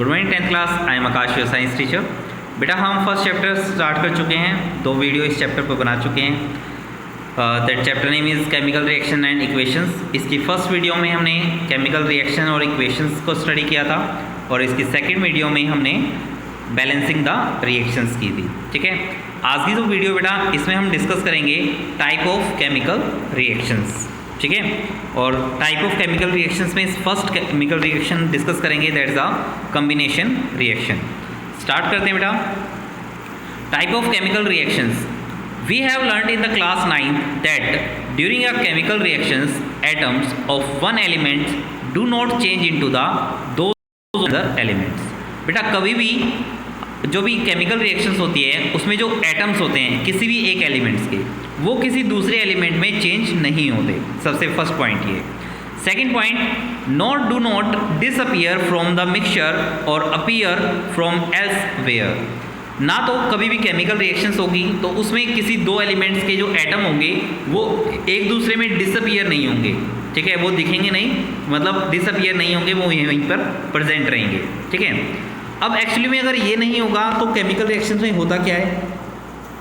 Good morning 10th class, I am Akash, your science teacher. बेटा हम first chapter start कर चुके हैं, 2 वीडियो इस चैप्टर पर बना चुके हैं। That chapter name is chemical reaction and equations. इसकी फर्स्ट वीडियो में हमने केमिकल रिएक्शन और इक्वेशंस को स्टडी किया था और इसकी सेकेंड वीडियो में हमने बैलेंसिंग द रिएक्शंस की थी। ठीक है, आज की जो वीडियो बेटा इसमें हम डिस्कस करेंगे टाइप ऑफ केमिकल रिएक्शंस। ठीक है, और टाइप ऑफ केमिकल रिएक्शंस में फर्स्ट केमिकल रिएक्शन डिस्कस करेंगे, that is the combination reaction. Start करते हैं बेटा। Type of chemical reactions, we have learned in the class 9 that during a chemical reactions atoms of one element do not change into the those other elements. बेटा कभी भी जो भी chemical reactions होती है उसमें जो एटम्स होते हैं किसी भी एक एलिमेंट्स के, वो किसी दूसरे एलिमेंट में चेंज नहीं होते। सबसे फर्स्ट पॉइंट ये। Second point, not do not disappear from the mixture और अपीयर फ्रॉम एल्सवेयर। ना तो कभी भी केमिकल रिएक्शंस होगी तो उसमें किसी दो एलिमेंट्स के जो एटम होंगे वो एक दूसरे में डिसअपियर नहीं होंगे। ठीक है, वो दिखेंगे नहीं, मतलब डिसअपियर नहीं होंगे, वो यहीं पर प्रेजेंट रहेंगे। ठीक है, अब एक्चुअली में अगर ये नहीं होगा तो केमिकल रिएक्शंस में होता क्या है?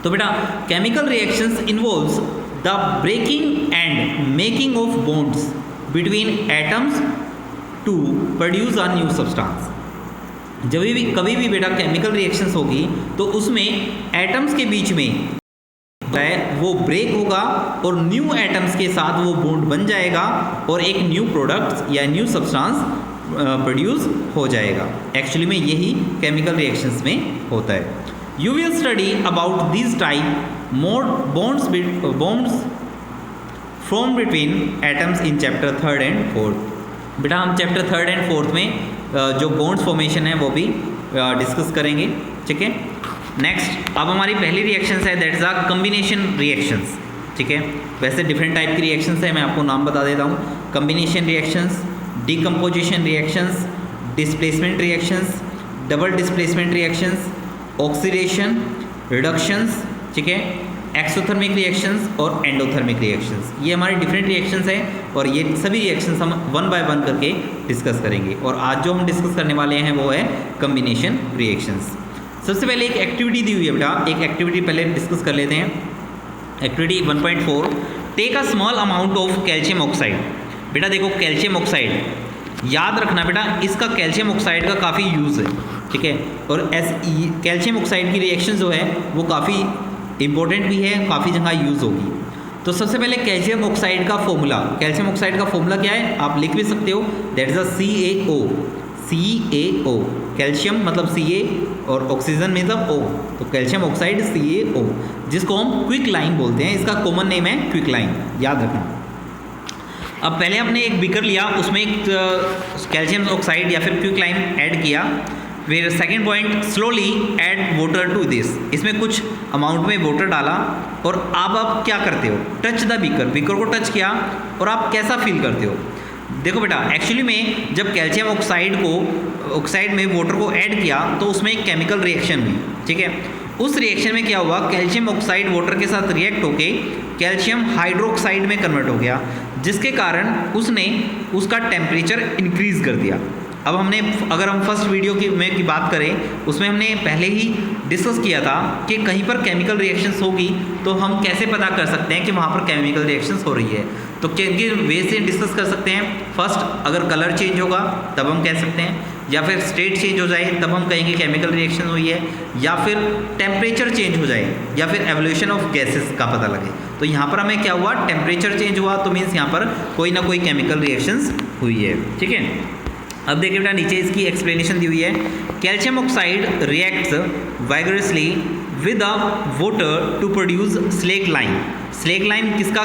तो बेटा chemical reactions involves the breaking and making of bonds between atoms to produce a new substance. जब भी कभी भी बेटा केमिकल रिएक्शंस होगी तो उसमें एटम्स के बीच में वो ब्रेक होगा और न्यू एटम्स के साथ वो बॉन्ड बन जाएगा और एक न्यू प्रोडक्ट या न्यू सब्सटेंस प्रोड्यूस हो जाएगा। एक्चुअली में यही केमिकल रिएक्शंस में होता है। You will study about this type more bonds from between atoms in chapter 3rd and 4th। बेटा हम चैप्टर 3rd and 4th में जो बॉन्ड्स फॉर्मेशन है वो भी डिस्कस करेंगे। ठीक है, नेक्स्ट अब हमारी पहली रिएक्शंस है, that is a combination reactions. ठीक है, वैसे डिफरेंट टाइप की रिएक्शंस है, मैं आपको नाम बता देता हूँ। Combination reactions, decomposition reactions, displacement reactions, double displacement reactions, oxidation, reductions, ठीक है, एक्सोथर्मिक रिएक्शंस और एंडोथर्मिक रिएक्शंस। ये हमारे डिफरेंट रिएक्शंस हैं और ये सभी रिएक्शंस हम 1 by 1 करके डिस्कस करेंगे। और आज जो हम डिस्कस करने वाले हैं वो है कॉम्बिनेशन रिएक्शंस। सबसे पहले एक एक्टिविटी दी हुई है बेटा, एक एक्टिविटी पहले डिस्कस कर लेते हैं। Activity 1.4, take a small amount of calcium oxide. बेटा देखो कैल्शियम ऑक्साइड याद रखना बेटा, इसका कैल्शियम ऑक्साइड का काफ़ी यूज़ है। ठीक है, और कैल्शियम ऑक्साइड की रिएक्शन जो है वो काफ़ी इंपॉर्टेंट भी है, काफ़ी जगह यूज़ होगी। तो सबसे पहले कैल्शियम ऑक्साइड का फॉर्मूला, कैल्शियम ऑक्साइड का फॉर्मूला क्या है आप लिख भी सकते हो, that is a CaO। CaO, calcium मतलब Ca और ऑक्सीजन मतलब O, तो कैल्शियम ऑक्साइड CaO, जिसको हम क्विक लाइम बोलते हैं। इसका कॉमन नेम है क्विक लाइम, याद रखना। अब पहले हमने एक बीकर लिया, उसमें एक कैल्शियम ऑक्साइड या फिर क्विक लाइम ऐड किया। फिर second point, slowly add water to this. इसमें कुछ अमाउंट में वाटर डाला और आप क्या करते हो, टच द बीकर, बीकर को टच किया और आप कैसा फील करते हो? देखो बेटा एक्चुअली में जब कैल्शियम ऑक्साइड में वाटर को ऐड किया तो उसमें एक केमिकल रिएक्शन हुई। ठीक है, उस रिएक्शन में क्या हुआ, कैल्शियम ऑक्साइड वाटर के साथ रिएक्ट होके कैल्शियम हाइड्रोक्साइड में कन्वर्ट हो गया, जिसके कारण उसने उसका टेम्परेचर इंक्रीज़ कर दिया। अब हमने अगर हम फर्स्ट वीडियो की बात करें उसमें हमने पहले ही डिस्कस किया था कि कहीं पर केमिकल रिएक्शंस होगी तो हम कैसे पता कर सकते हैं कि वहाँ पर केमिकल रिएक्शंस हो रही है। तो किन वे से डिस्कस कर सकते हैं? फर्स्ट, अगर कलर चेंज होगा तब हम कह सकते हैं, या फिर स्टेट चेंज हो जाए तब हम कहेंगे केमिकल रिएक्शन हुई है, या फिर टेम्परेचर चेंज हो जाए, या फिर एवोल्यूशन ऑफ गैसेस का पता लगे। तो यहाँ पर हमें क्या हुआ, टेम्परेचर चेंज हुआ, तो मीन्स यहाँ पर कोई ना कोई केमिकल रिएक्शंस हुई है। ठीक है, अब देखिए बेटा नीचे इसकी एक्सप्लेनेशन दी हुई है। Calcium oxide reacts vigorously with a water to produce slake lime. Slake lime किसका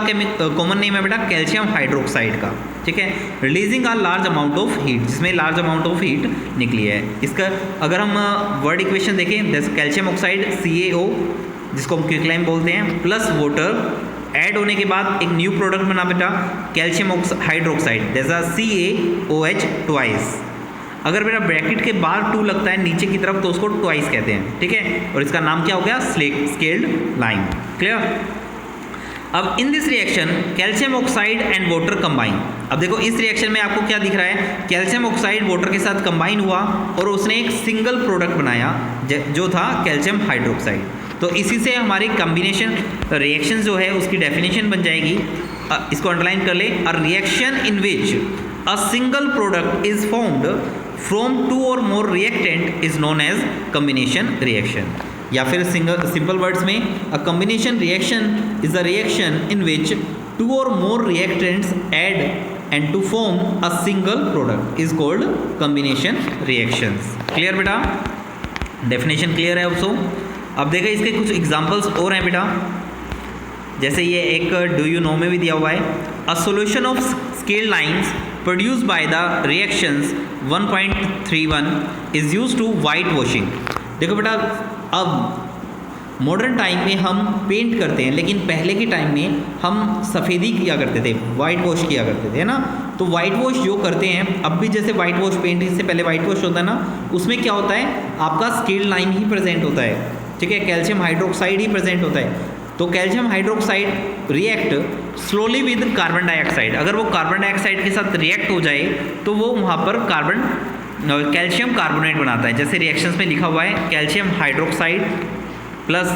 कॉमन नेम है बेटा, कैल्शियम हाइड्रोक्साइड का। ठीक है, releasing a large amount of heat, जिसमें लार्ज अमाउंट ऑफ हीट निकली है। इसका अगर हम वर्ड इक्वेशन देखें, जैसे कैल्शियम ऑक्साइड CaO, जिसको हम क्विक लाइम बोलते हैं, प्लस वाटर ऐड होने के बाद एक न्यू प्रोडक्ट बना बेटा कैल्शियम हाइड्रोक्साइड, जैसा CaOH ट्वाइस। अगर बेटा ब्रैकेट के बाद 2 लगता है नीचे की तरफ तो उसको ट्वाइस कहते हैं। ठीक है, और इसका नाम क्या हो गया, स्केल्ड लाइम। क्लियर? अब in this reaction calcium oxide and water combine. अब देखो इस रिएक्शन में आपको क्या दिख रहा है, कैल्शियम ऑक्साइड वाटर के साथ कंबाइन हुआ और उसने एक सिंगल प्रोडक्ट बनाया जो था कैल्शियम हाइड्रोक्साइड। तो इसी से हमारी कॉम्बिनेशन रिएक्शन जो है उसकी डेफिनेशन बन जाएगी, इसको अंडरलाइन कर ले, a reaction in which a single product is formed from two और more reactant is known as combination reaction. या फिर सिंपल वर्ड्स में, a combination reaction is a reaction in which two और more reactants add and to form a single product is called combination reactions. Clear बेटा, definition clear है also. अब देखिए इसके कुछ एग्जांपल्स और हैं बेटा, जैसे ये एक डू यू नो में भी दिया हुआ है, a solution of scale lines produce by the reactions 1.31 is use to white washing. देखो बेटा, अब मॉडर्न टाइम में हम पेंट करते हैं, लेकिन पहले के टाइम में हम सफ़ेदी किया करते थे, वाइट वॉश किया करते थे, है ना। तो वाइट वॉश जो करते हैं अब भी, जैसे वाइट वॉश पेंट से पहले वाइट वॉश होता है ना, उसमें क्या होता है, आपका स्केल लाइन ही प्रेजेंट होता है, ठीक है, कैल्शियम हाइड्रोक्साइड ही प्रेजेंट होता है। तो calcium hydroxide react slowly with carbon dioxide. अगर वो कार्बन डाइऑक्साइड के साथ रिएक्ट हो जाए तो वो वहाँ पर कैल्शियम कार्बोनेट बनाता है। जैसे रिएक्शंस में लिखा हुआ है calcium hydroxide plus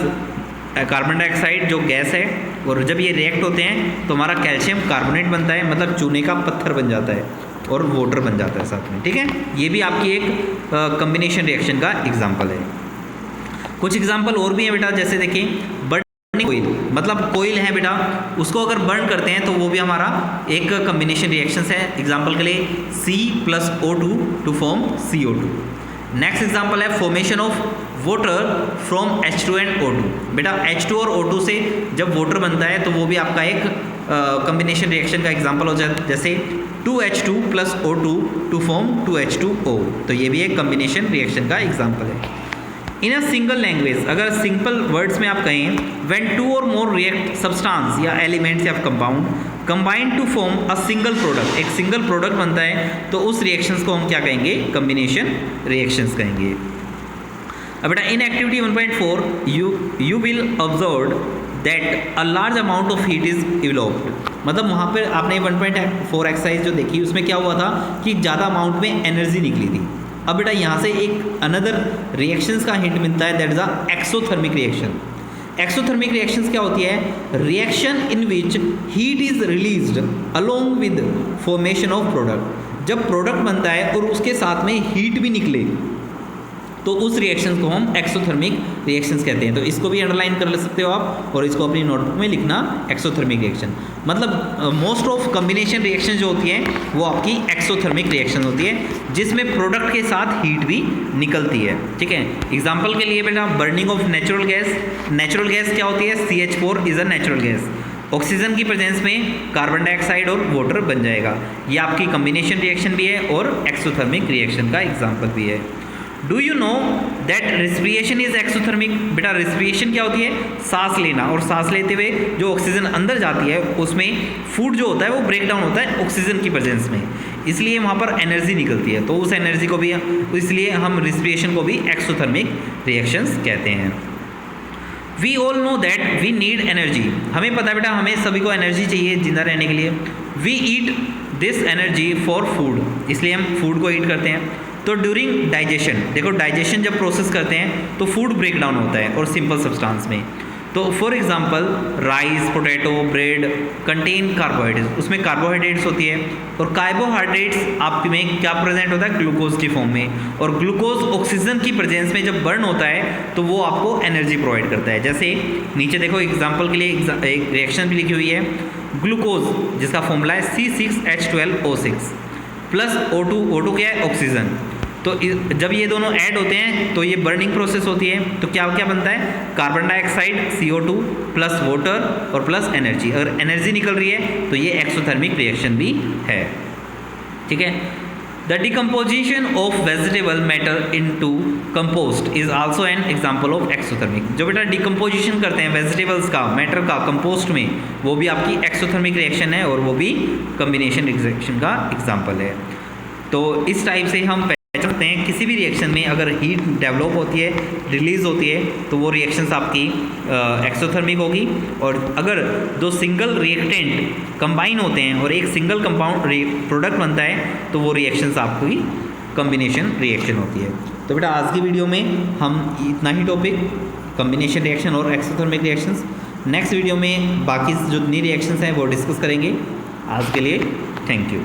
carbon dioxide जो गैस है, और जब ये रिएक्ट होते हैं तो हमारा कैल्शियम कार्बोनेट बनता है, मतलब चूने का पत्थर बन जाता है और वाटर बन जाता है साथ में, ठीक है। ये भी आपकी एक कॉम्बिनेशन रिएक्शन का एग्जाम्पल है। कुछ एग्जाम्पल और भी है बेटा, जैसे देखिए बर्निंग कोयल, मतलब कोयल है बेटा, उसको अगर बर्न करते हैं तो वो भी हमारा एक कॉम्बिनेशन रिएक्शन है। एग्जाम्पल के लिए C+O2 to form CO2। Next example है formation of water from H2 and O2। बेटा H2 और O2 से जब वाटर बनता है तो वो भी आपका एक कॉम्बिनेशन रिएक्शन का एग्जाम्पल हो जाए, जैसे 2H2 + O2 to form 2H2O। तो ये भी एक कॉम्बिनेशन रिएक्शन का एग्जाम्पल है। इन अ सिंगल लैंग्वेज, अगर सिंपल वर्ड्स में आप कहें, व्हेन टू और मोर रिएक्ट सब्सटेंस या एलिमेंट्स या compound combine to form a single product, एक सिंगल प्रोडक्ट बनता है तो उस रिएक्शंस को हम क्या कहेंगे, कॉम्बिनेशन रिएक्शंस कहेंगे। अब बेटा in activity 1.4 you will observe that a large amount of heat is evolved. मतलब वहाँ पर आपने 1.4 एक्सरसाइज जो देखी उसमें क्या हुआ था कि ज़्यादा अमाउंट में एनर्जी निकली थी। अब बेटा यहाँ से एक अनदर रिएक्शंस का हिंट मिलता है, that is a exothermic reaction. Exothermic reactions क्या होती है, reaction in which heat is released along with formation of product. जब प्रोडक्ट बनता है और उसके साथ में हीट भी निकले तो उस रिएक्शन को हम एक्सोथर्मिक रिएक्शंस कहते हैं। तो इसको भी अंडरलाइन कर ले सकते हो आप, और इसको अपनी नोटबुक में लिखना, एक्सोथर्मिक रिएक्शन। मतलब मोस्ट ऑफ कॉम्बिनेशन रिएक्शन जो होती हैं वो आपकी एक्सोथर्मिक रिएक्शन होती है, जिसमें प्रोडक्ट के साथ हीट भी निकलती है, ठीक है। एग्जाम्पल के लिए बेटा burning of natural gas. Natural gas क्या होती है, CH4 is a natural gas. Oxygen की प्रेजेंस में कार्बन डाइऑक्साइड और वाटर बन जाएगा। ये आपकी कॉम्बिनेशन रिएक्शन भी है और एक्सोथर्मिक रिएक्शन का एग्जाम्पल भी है। Do you know that respiration is exothermic. बेटा रेस्पिरेशन क्या होती है, सांस लेना, और सांस लेते हुए जो ऑक्सीजन अंदर जाती है उसमें फूड जो होता है वो ब्रेक डाउन होता है ऑक्सीजन की प्रेजेंस में, इसलिए वहाँ पर एनर्जी निकलती है। तो उस एनर्जी को भी, इसलिए हम रेस्पिरेशन को भी एक्सोथर्मिक रिएक्शंस कहते हैं। We all know that we need energy. हमें पता है बेटा हमें सभी को एनर्जी चाहिए जिंदा रहने के लिए। We eat this energy for food, इसलिए हम फूड को ईट करते हैं। तो ड्यूरिंग डाइजेशन, देखो डाइजेशन जब प्रोसेस करते हैं तो फूड ब्रेक डाउन होता है और सिंपल सब्सटेंस में। तो for example rice, potato, bread contain carbohydrates, उसमें कार्बोहाइड्रेट्स होती है, और कार्बोहाइड्रेट्स आप में क्या प्रेजेंट होता है, ग्लूकोज की फॉर्म में, और ग्लूकोज ऑक्सीजन की प्रेजेंस में जब बर्न होता है तो वो आपको एनर्जी प्रोवाइड करता है। जैसे नीचे देखो एग्जाम्पल के लिए एक रिएक्शन भी लिखी हुई है, ग्लूकोज जिसका फॉर्मूला है C6H12O6 प्लस O2 क्या है, ऑक्सीजन। तो जब ये दोनों ऐड होते हैं तो ये बर्निंग प्रोसेस होती है, तो क्या क्या बनता है, carbon dioxide CO2 plus water और प्लस एनर्जी। अगर एनर्जी निकल रही है तो ये एक्सोथर्मिक रिएक्शन भी है, ठीक है। The decomposition of vegetable matter into compost is also an example of exothermic. जो बेटा डिकम्पोजिशन करते हैं वेजिटेबल्स का, मैटर का कंपोस्ट में, वो भी आपकी एक्सोथर्मिक रिएक्शन है और वो भी कॉम्बिनेशन रिएक्शन का एग्जाम्पल है। तो इस टाइप से हम पहचान सकते हैं किसी भी रिएक्शन में अगर हीट डेवलप होती है, रिलीज़ होती है, तो वो रिएक्शंस आपकी एक्सोथर्मिक होगी। और अगर दो सिंगल रिएक्टेंट कंबाइन होते हैं और एक सिंगल कंपाउंड प्रोडक्ट बनता है तो वो रिएक्शंस आपकी कॉम्बिनेशन रिएक्शन होती है। तो बेटा आज की वीडियो में हम इतना ही टॉपिक, कॉम्बिनेशन रिएक्शन और एक्सोथर्मिक रिएक्शंस। नेक्स्ट वीडियो में बाकी जो नई रिएक्शंस हैं वो डिस्कस करेंगे। आज के लिए थैंक यू।